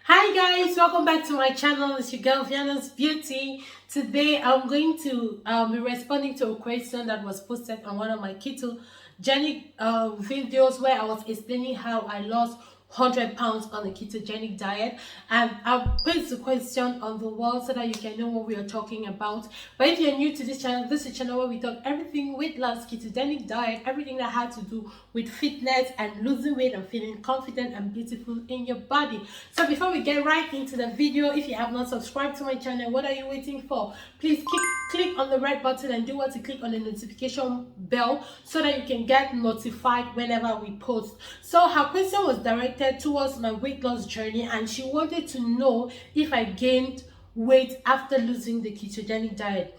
Hi guys, welcome back to my channel. It's your girl Viana's Beauty. Today I'm going to be responding to a question that was posted on one of my keto journey videos where I was explaining how I lost 100 pounds on a ketogenic diet, and I'll place the question on the wall so that you can know what we are talking about. But if you're new to this is a channel where we talk everything weight loss, ketogenic diet, everything that had to do with fitness and losing weight and feeling confident and beautiful in your body. So before we get right into the video, if you have not subscribed to my channel, what are you waiting for? Please click on the red button and do what to click on the notification bell so that you can get notified whenever we post. So her question was directed towards my weight loss journey, and she wanted to know if I gained weight after losing the ketogenic diet,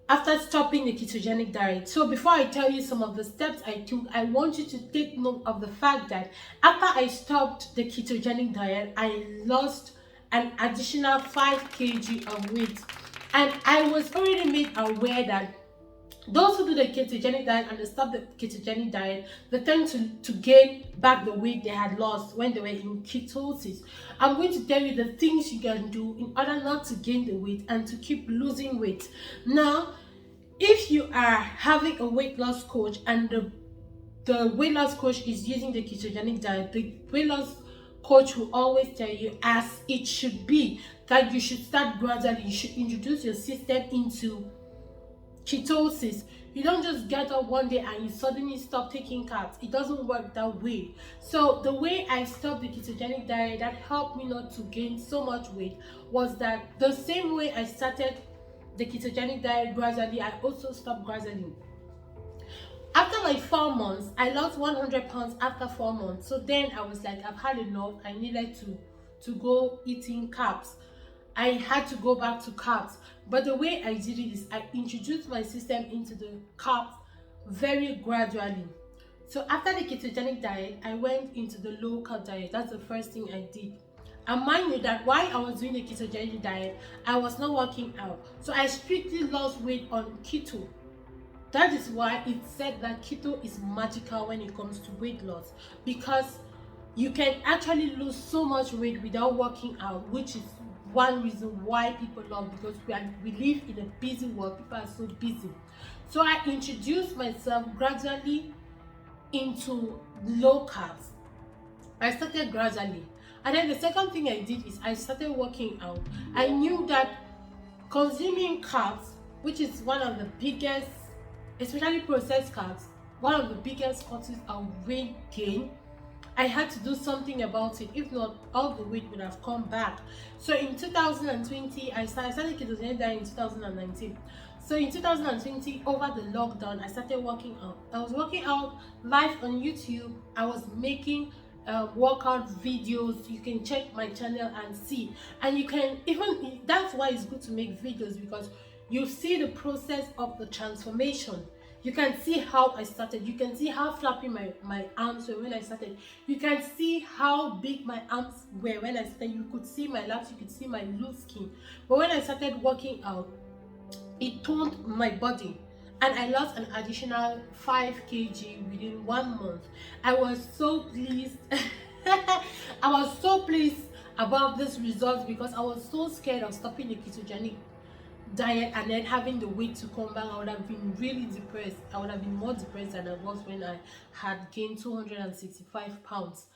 after stopping the ketogenic diet. So before I tell you some of the steps I took, I want you to take note of the fact that after I stopped the ketogenic diet, I lost an additional 5 kg of weight, and I was already made aware that those who do the ketogenic diet and they stop the ketogenic diet, they tend to gain back the weight they had lost when they were in ketosis. I'm going to tell you the things you can do in order not to gain the weight and to keep losing weight. Now, if you are having a weight loss coach and the weight loss coach is using the ketogenic diet, the weight loss coach will always tell you, as it should be, that you should start gradually. You should introduce your system into ketosis. You don't just get up one day and you suddenly stop taking carbs. It doesn't work that way. So the way I stopped the ketogenic diet that helped me not to gain so much weight was that the same way I started the ketogenic diet gradually, I also stopped gradually. After like 4 months, I lost 100 pounds after 4 months. So then I was like, I've had enough. I needed to go eating carbs. I had to go back to carbs. But the way I did it is I introduced my system into the carbs very gradually. So after the ketogenic diet, I went into the low carb diet. That's the first thing I did. And mind you that while I was doing the ketogenic diet, I was not working out. So I strictly lost weight on keto. That is why it said that keto is magical when it comes to weight loss, because you can actually lose so much weight without working out, which is one reason why people love, because we live in a busy world. People are so busy. So I introduced myself gradually into low carbs. I started gradually, and then the second thing I did is I started working out. I knew that consuming carbs, which is one of the biggest, especially processed carbs, one of the biggest causes of weight gain, I had to do something about it. If not, all the weight would have come back. So in 2020, I started ketogenic diet in 2019. So in 2020, over the lockdown, I started working out. I was working out live on YouTube. I was making workout videos. You can check my channel and see. And you can even, that's why it's good to make videos, because you see the process of the transformation. You can see how I started. You can see how flappy my arms were when I started. You can see how big my arms were when I started. You could see my laps, you could see my loose skin. But when I started working out, it toned my body, and I lost an additional 5 kg within 1 month. I was so pleased. I was so pleased about this result, because I was so scared of stopping the ketogenic diet and then having the weight to come back. I would have been really depressed. I would have been more depressed than I was when I had gained 265 pounds.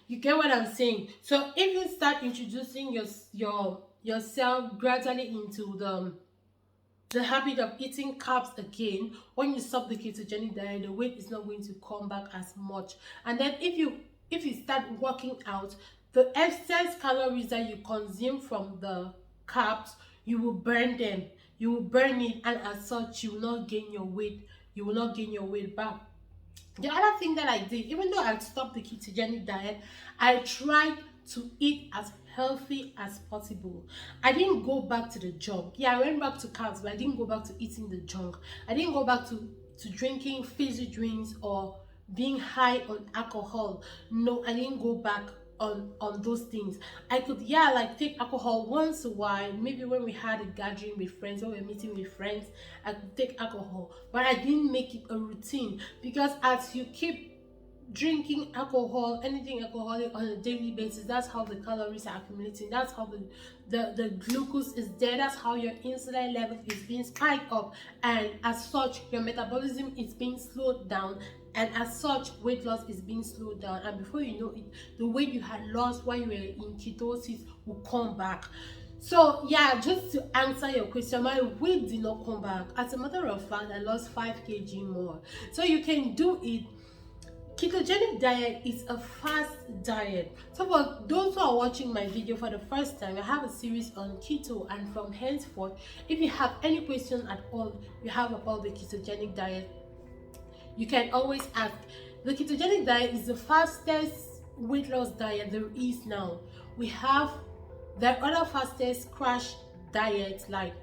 You get what I'm saying? So if you start introducing yourself gradually into the habit of eating carbs again, when you stop the ketogenic diet, the weight is not going to come back as much. And then if you start working out, the excess calories that you consume from the carbs, you will burn them. You will burn it, and as such, you will not gain your weight. You will not gain your weight back. The other thing that I did, even though I stopped the ketogenic diet, I tried to eat as healthy as possible. I didn't go back to the junk. Yeah, I went back to carbs, but I didn't go back to eating the junk. I didn't go back to drinking fizzy drinks or being high on alcohol. No, I didn't go back on those things. I could, yeah, like take alcohol once a while, maybe when we had a gathering with friends, when we were meeting with friends, I could take alcohol, but I didn't make it a routine, because as you keep drinking alcohol, anything alcoholic on a daily basis, that's how the calories are accumulating, that's how the glucose is there, that's how your insulin level is being spiked up, and as such your metabolism is being slowed down, and as such weight loss is being slowed down, and before you know it, the weight you had lost while you were in ketosis will come back. So yeah, just to answer your question, my weight did not come back. As a matter of fact, I lost 5 kg more. So you can do it. Ketogenic diet is a fast diet. So for those who are watching my video for the first time, I have a series on keto, and from henceforth, if you have any question at all you have about the ketogenic diet, you can always ask. The ketogenic diet is the fastest weight loss diet there is now. We have the other fastest crash diets like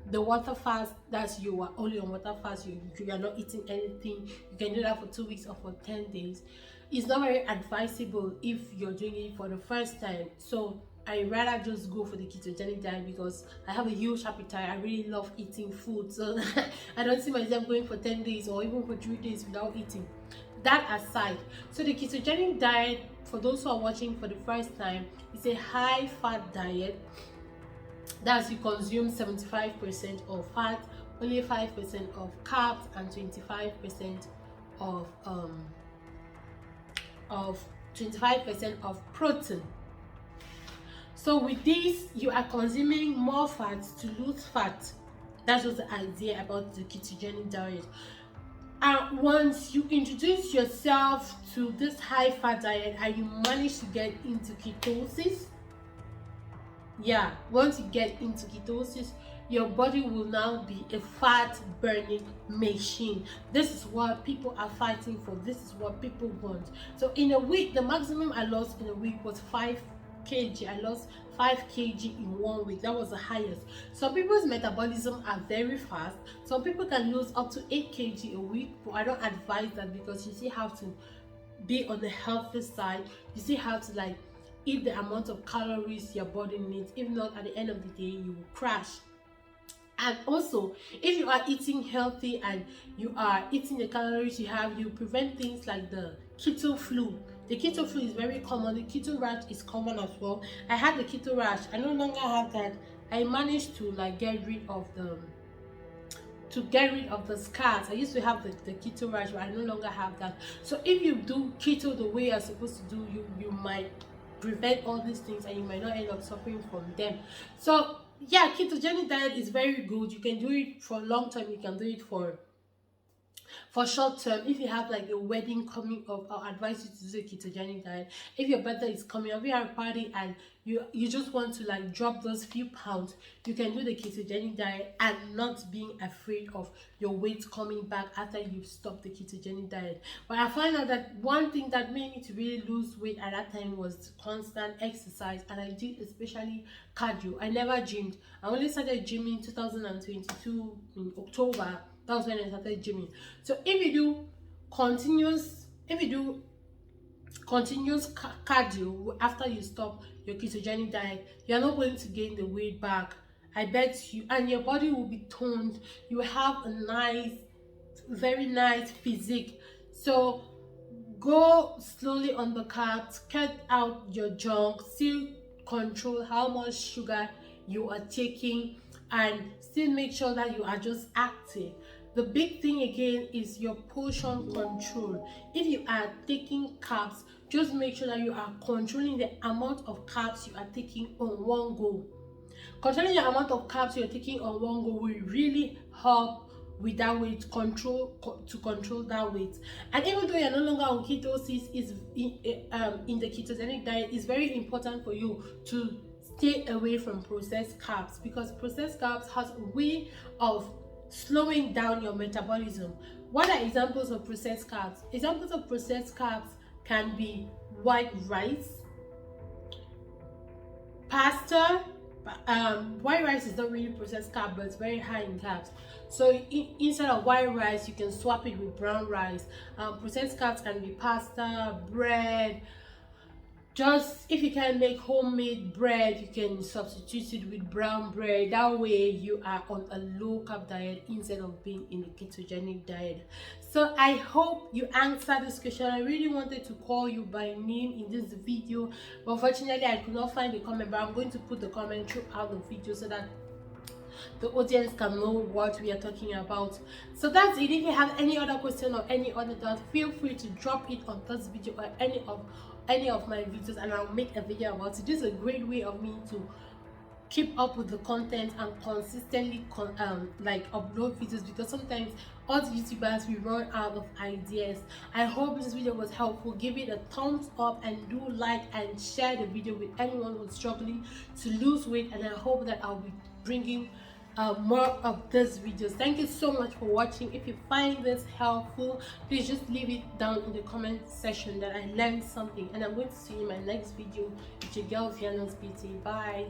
the water fast, that's you are only on water fast, you are not eating anything, you can do that for 2 weeks or for 10 days. It's not very advisable if you're doing it for the first time, so I rather just go for the ketogenic diet because I have a huge appetite. I really love eating food, so I don't see myself going for 10 days or even for 3 days without eating. That aside, so the ketogenic diet, for those who are watching for the first time, is a high fat diet. That's, you consume 75% of fat, only 5% of carbs, and 25% of 25% of protein. So with this, you are consuming more fat to lose fat. That's just the idea about the ketogenic diet. And once you introduce yourself to this high fat diet and you manage to get into ketosis, once you get into ketosis, your body will now be a fat burning machine. This is what people are fighting for. This is what people want. So in a week, the maximum I lost in a week was 5 kg. I lost 5 kg in 1 week. That was the highest. Some people's metabolism are very fast. Some people can lose up to 8 kg a week, but I don't advise that because you still have to be on the healthy side. You still have to eat the amount of calories your body needs. If not, at the end of the day, you will crash. And also, if you are eating healthy and you are eating the calories you have, you prevent things like the keto flu. The keto flu is very common. The keto rash is common as well. I had the keto rash. I no longer have that. I managed to get rid of the scars. I used to have the keto rash, but I no longer have that. So if you do keto the way you're supposed to do, you might prevent all these things and you might not end up suffering from them. So yeah, ketogenic diet is very good. You can do it for a long time, you can do it for short term. If you have a wedding coming up, I'll advise you to do a ketogenic diet. If your birthday is coming up, you have a party and you just want to drop those few pounds, you can do the ketogenic diet and not being afraid of your weight coming back after you've stopped the ketogenic diet. But I find out that one thing that made me to really lose weight at that time was constant exercise, and I did especially cardio. I never gymmed. I only started gymming in 2022 in October. That was when I started gymming. So if you do continuous cardio after you stop your ketogenic diet, you're not going to gain the weight back. I bet you, and your body will be toned. You will have a nice, very nice physique. So go slowly on the carbs, cut out your junk, still control how much sugar you are taking, and still make sure that you are just active. The big thing again is your portion control. If you are taking carbs, just make sure that you are controlling the amount of carbs you are taking on one go. Controlling the amount of carbs you're taking on one go will really help with that weight control, to control that weight. And even though you're no longer on ketosis, is in the ketogenic diet, it's very important for you to stay away from processed carbs, because processed carbs has a way of slowing down your metabolism. What are examples of processed carbs? Examples of processed carbs can be white rice, pasta. White rice is not really processed carb, but it's very high in carbs. So instead of white rice, you can swap it with brown rice. Processed carbs can be pasta, bread, just if you can make homemade bread, you can substitute it with brown bread. That way you are on a low carb diet instead of being in a ketogenic diet. So I hope you answered this question. I really wanted to call you by name in this video, but unfortunately I could not find the comment, but I'm going to put the comment throughout the video so that the audience can know what we are talking about. So that's it. If you have any other question or any other doubt, feel free to drop it on this video or any of my videos, and I'll make a video about it. This is a great way of me to keep up with the content and consistently like upload videos, because sometimes us YouTubers, we run out of ideas. I hope this video was helpful. Give it a thumbs up and do like and share the video with anyone who's struggling to lose weight, and I hope that I'll be bringing more of these videos. Thank you so much for watching. If you find this helpful, please just leave it down in the comment section that I learned something, and I'm going to see you in my next video with your girl Viana's Beauty. Bye.